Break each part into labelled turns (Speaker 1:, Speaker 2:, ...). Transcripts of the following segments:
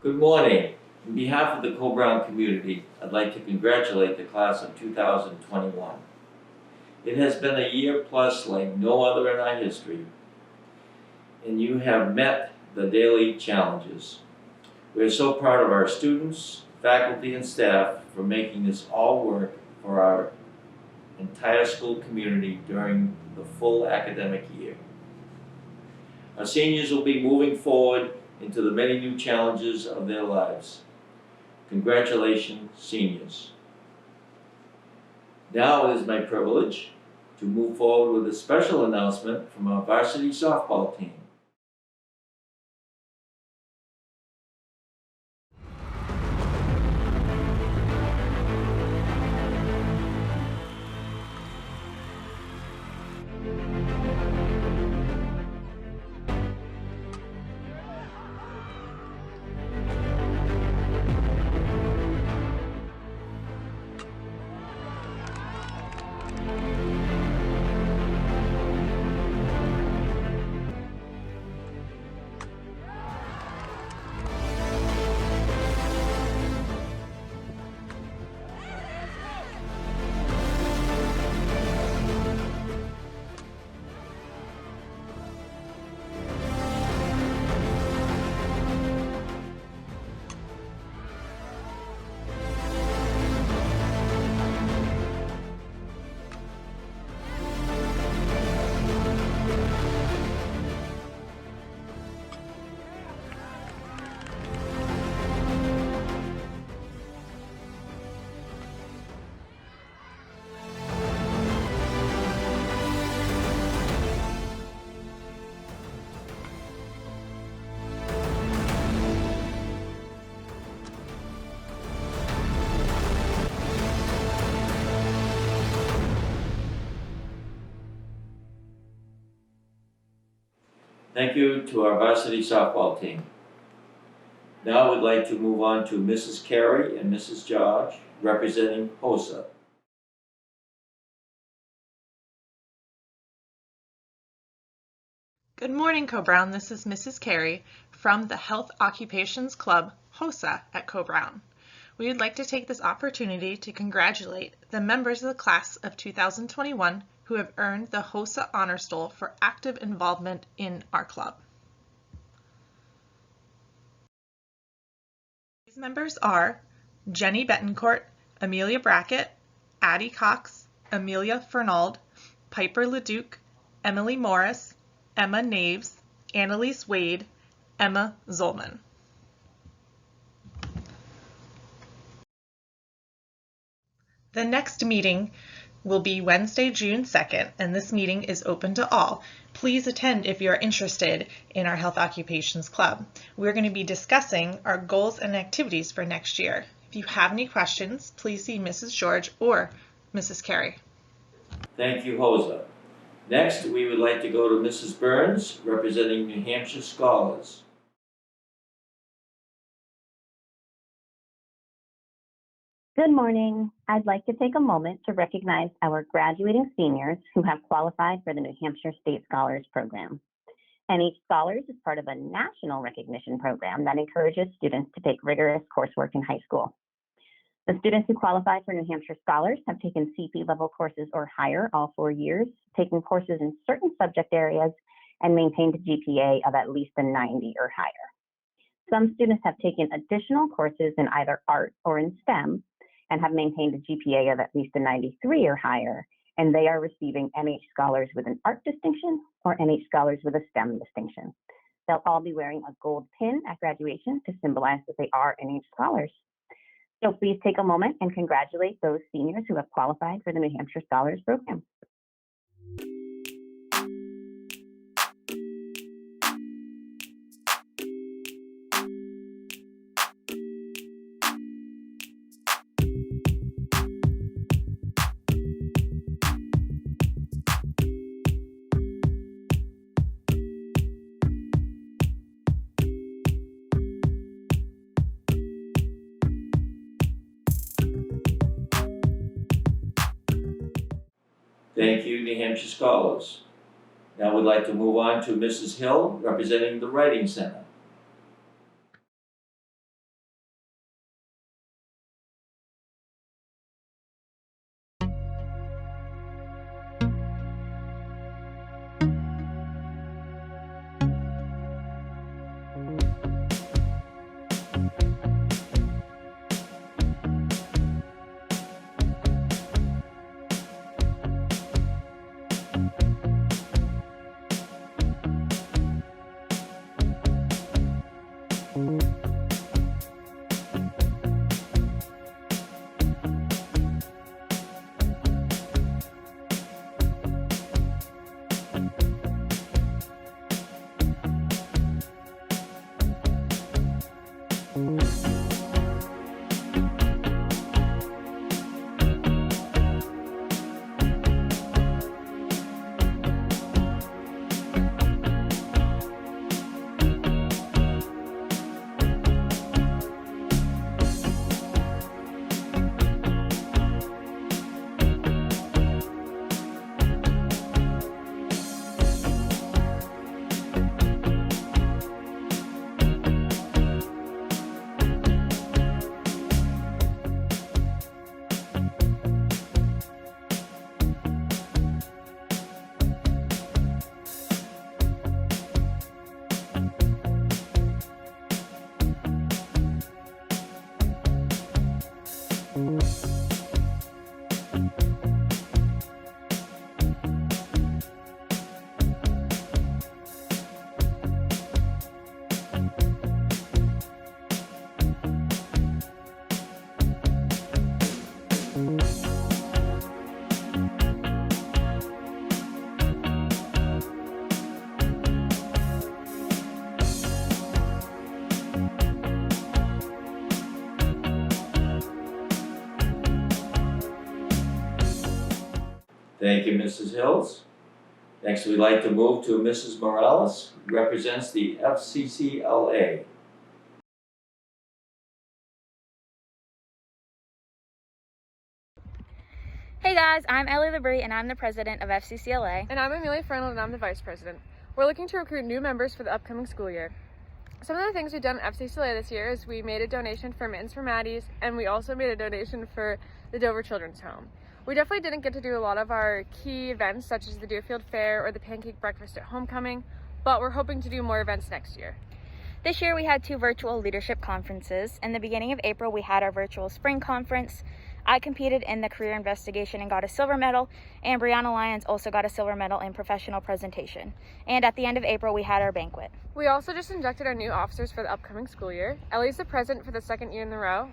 Speaker 1: Good morning. On behalf of the Coe-Brown community, I'd like to congratulate the class of 2021. It has been a year plus like no other in our history, and you have met the daily challenges. We are so proud of our students, faculty, and staff for making this all work for our entire school community during the full academic year. Our seniors will be moving forward into the many new challenges of their lives. Congratulations, seniors. Now it is my privilege to move forward with a special announcement from our varsity softball team. Thank you to our varsity softball team. Now we'd like to move on to Mrs. Carey and Mrs. George representing HOSA.
Speaker 2: Good morning, Coe-Brown. This is Mrs. Carey from the Health Occupations Club, HOSA, at Coe-Brown. We would like to take this opportunity to congratulate the members of the class of 2021 who have earned the HOSA Honor Stole for active involvement in our club. These members are Jenny Betancourt, Amelia Brackett, Addie Cox, Amelia Fernald, Piper Leduc, Emily Morris, Emma Naves, Annalise Wade, Emma Zolman. The next meeting will be Wednesday, June 2nd, and this meeting is open to all. Please attend if you're interested in our Health Occupations Club. We're going to be discussing our goals and activities for next year. If you have any questions, please see Mrs. George or Mrs. Carey.
Speaker 1: Thank you, HOSA. Next, we would like to go to Mrs. Burns, representing New Hampshire Scholars.
Speaker 3: Good morning. I'd like to take a moment to recognize our graduating seniors who have qualified for the New Hampshire State Scholars Program. NH Scholars is part of a national recognition program that encourages students to take rigorous coursework in high school. The students who qualify for New Hampshire Scholars have taken CP level courses or higher all 4 years, taken courses in certain subject areas, and maintained a GPA of at least a 90 or higher. Some students have taken additional courses in either art or in STEM and have maintained a GPA of at least a 93 or higher, and they are receiving NH Scholars with an art distinction or NH Scholars with a STEM distinction. They'll all be wearing a gold pin at graduation to symbolize that they are NH Scholars. So please take a moment and congratulate those seniors who have qualified for the New Hampshire Scholars Program.
Speaker 1: Thank you, New Hampshire Scholars. Now we'd like to move on to Mrs. Hill, representing the Writing Center. Thank you, Mrs. Hills. Next, we'd like to move to Mrs. Morales, who represents the FCCLA.
Speaker 4: Hey guys, I'm Ellie Labrie and I'm the president of FCCLA.
Speaker 5: And I'm Amelia Fernald and I'm the vice president. We're looking to recruit new members for the upcoming school year. Some of the things we've done at FCCLA this year is we made a donation for Mittens for Maddie's, and we also made a donation for the Dover Children's Home. We definitely didn't get to do a lot of our key events such as the Deerfield Fair or the pancake breakfast at homecoming, but we're hoping to do more events next year.
Speaker 4: This year we had 2 virtual leadership conferences. In the beginning of April we had our virtual spring conference. I competed in the career investigation and got a silver medal, and Brianna Lyons also got a silver medal in professional presentation. And at the end of April we had our banquet.
Speaker 5: We also just inducted our new officers for the upcoming school year. Ellie's the president for the 2nd year in a row.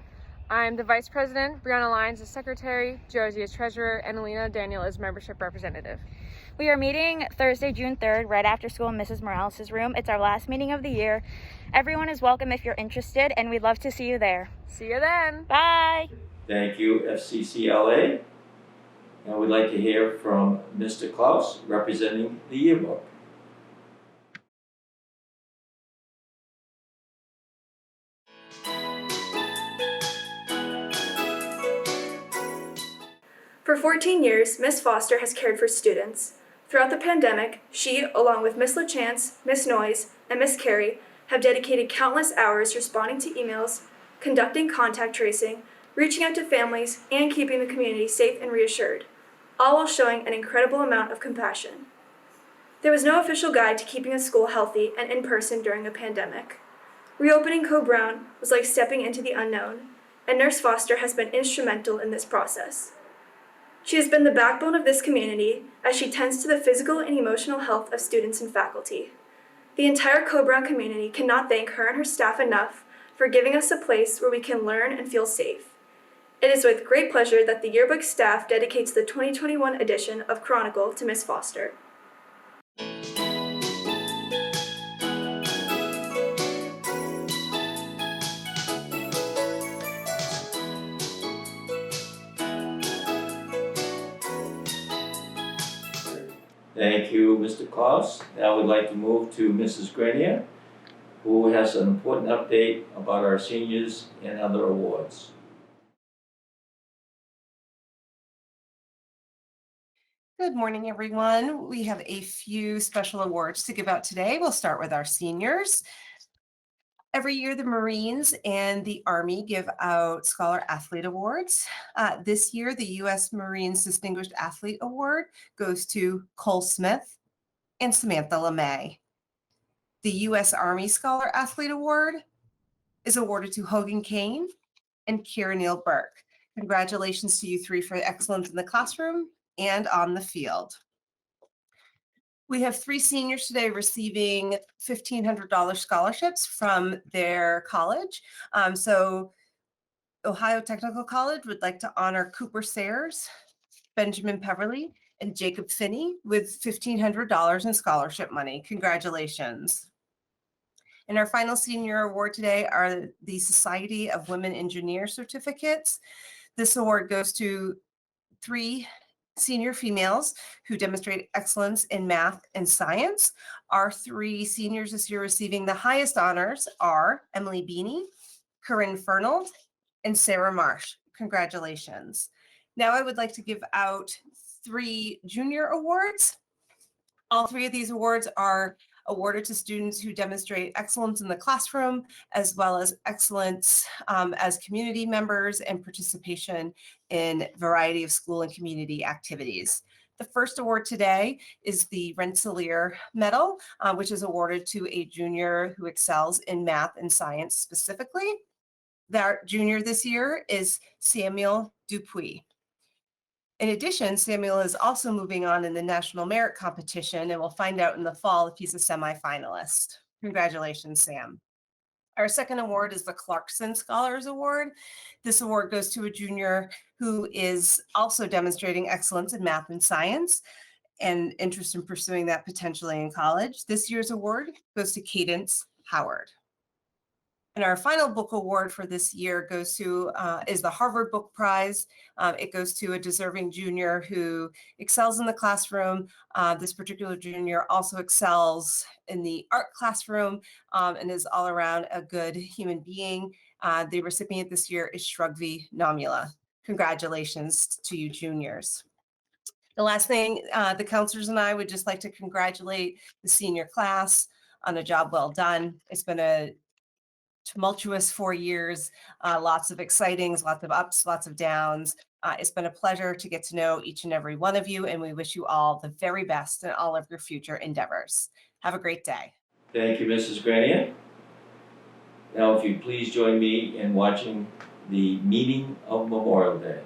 Speaker 5: I'm the vice president, Brianna Lyons is secretary, Josie is treasurer, and Alina Daniel is membership representative.
Speaker 4: We are meeting Thursday, June 3rd, right after school in Mrs. Morales' room. It's our last meeting of the year. Everyone is welcome if you're interested, and we'd love to see you there.
Speaker 5: See you then!
Speaker 4: Bye!
Speaker 1: Thank you, FCCLA. Now we'd like to hear from Mr. Klaus, representing the yearbook.
Speaker 6: For 14 years, Miss Foster has cared for students. Throughout the pandemic, she, along with Miss LaChance, Miss Noyes, and Miss Carey, have dedicated countless hours responding to emails, conducting contact tracing, reaching out to families, and keeping the community safe and reassured, all while showing an incredible amount of compassion. There was no official guide to keeping a school healthy and in person during a pandemic. Reopening Coe-Brown was like stepping into the unknown, and Nurse Foster has been instrumental in this process. She has been the backbone of this community as she tends to the physical and emotional health of students and faculty. The entire Coe-Brown community cannot thank her and her staff enough for giving us a place where we can learn and feel safe. It is with great pleasure that the yearbook staff dedicates the 2021 edition of Chronicle to Miss Foster.
Speaker 1: Thank you, Mr. Klaus. Now we'd like to move to Mrs. Grenier, who has an important update about our seniors and other awards.
Speaker 7: Good morning, everyone. We have a few special awards to give out today. We'll start with our seniors. Every year, the Marines and the Army give out Scholar Athlete Awards. This year, the U.S. Marines Distinguished Athlete Award goes to Cole Smith and Samantha LeMay. The U.S. Army Scholar Athlete Award is awarded to Hogan Kane and Kira Neal Burke. Congratulations to you 3 for excellence in the classroom and on the field. We have 3 seniors today receiving $1,500 scholarships from their college. So Ohio Technical College would like to honor Cooper Sayers, Benjamin Peverly, and Jacob Finney with $1,500 in scholarship money. Congratulations. And our final senior award today are the Society of Women Engineers certificates. This award goes to 3 senior females who demonstrate excellence in math and science. Our 3 seniors this year receiving the highest honors are Emily Beanie, Corinne Fernald, and Sarah Marsh. Congratulations. Now I would like to give out 3 junior awards. All 3 of these awards are awarded to students who demonstrate excellence in the classroom, as well as excellence as community members and participation in a variety of school and community activities. The first award today is the Rensselaer Medal, which is awarded to a junior who excels in math and science specifically. That junior this year is Samuel Dupuis. In addition, Samuel is also moving on in the National Merit Competition, and we'll find out in the fall if he's a semifinalist. Congratulations, Sam. Our second award is the Clarkson Scholars Award. This award goes to a junior who is also demonstrating excellence in math and science and interest in pursuing that potentially in college. This year's award goes to Cadence Howard. And our final book award for this year goes to is the Harvard Book Prize. It goes to a deserving junior who excels in the classroom. This particular junior also excels in the art classroom and is all around a good human being. The recipient this year is Shrugvi Namula. Congratulations to you juniors. The last thing, the counselors and I would just like to congratulate the senior class on a job well done. It's been a tumultuous 4 years, lots of excitings, lots of ups, lots of downs. It's been a pleasure to get to know each and every one of you, and we wish you all the very best in all of your future endeavors. Have a great day.
Speaker 1: Thank you, Mrs. Grenier. Now, if you'd please join me in watching the meeting of Memorial Day.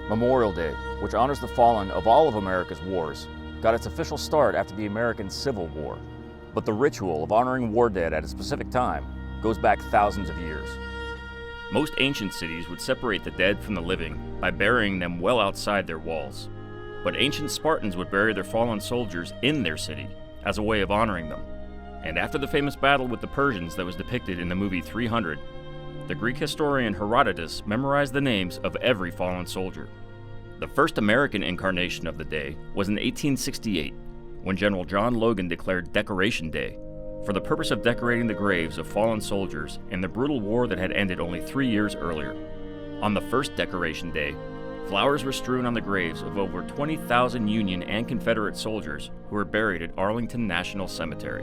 Speaker 8: Memorial Day, which honors the fallen of all of America's wars, got its official start after the American Civil War. But the ritual of honoring war dead at a specific time goes back thousands of years. Most ancient cities would separate the dead from the living by burying them well outside their walls. But ancient Spartans would bury their fallen soldiers in their city as a way of honoring them. And after the famous battle with the Persians that was depicted in the movie 300, the Greek historian Herodotus memorized the names of every fallen soldier. The first American incarnation of the day was in 1868, when General John Logan declared Decoration Day, for the purpose of decorating the graves of fallen soldiers in the brutal war that had ended only 3 years earlier. On the first Decoration Day, flowers were strewn on the graves of over 20,000 Union and Confederate soldiers who were buried at Arlington National Cemetery.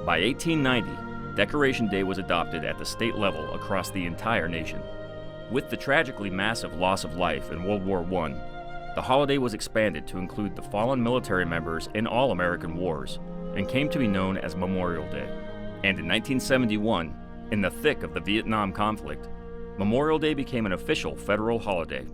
Speaker 8: By 1890, Decoration Day was adopted at the state level across the entire nation. With the tragically massive loss of life in World War I, the holiday was expanded to include the fallen military members in all American wars, and came to be known as Memorial Day. And in 1971, in the thick of the Vietnam conflict, Memorial Day became an official federal holiday.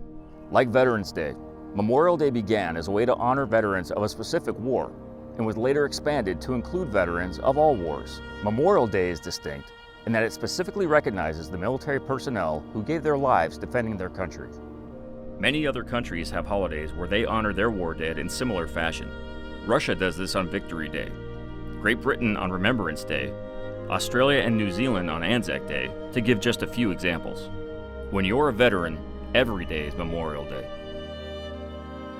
Speaker 8: Like Veterans Day, Memorial Day began as a way to honor veterans of a specific war, and was later expanded to include veterans of all wars. Memorial Day is distinct in that it specifically recognizes the military personnel who gave their lives defending their country. Many other countries have holidays where they honor their war dead in similar fashion. Russia does this on Victory Day, Great Britain on Remembrance Day, Australia and New Zealand on Anzac Day, to give just a few examples. When you're a veteran, every day is Memorial Day.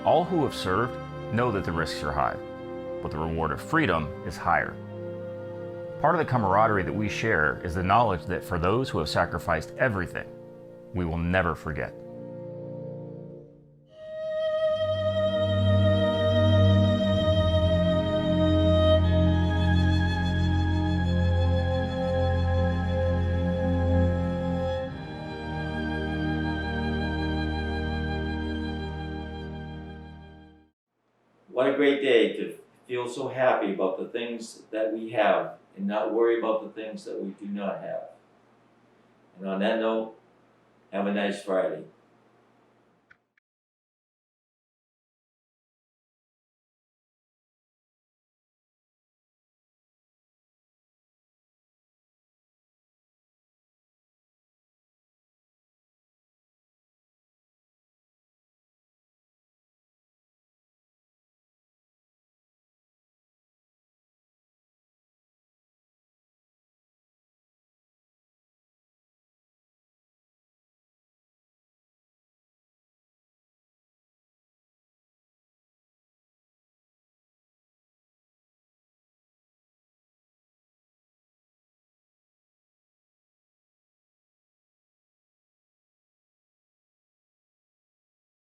Speaker 8: All who have served know that the risks are high, but the reward of freedom is higher. Part of the camaraderie that we share is the knowledge that for those who have sacrificed everything, we will never forget.
Speaker 1: What a great day to feel so happy about the things that we have and not worry about the things that we do not have. And on that note, have a nice Friday.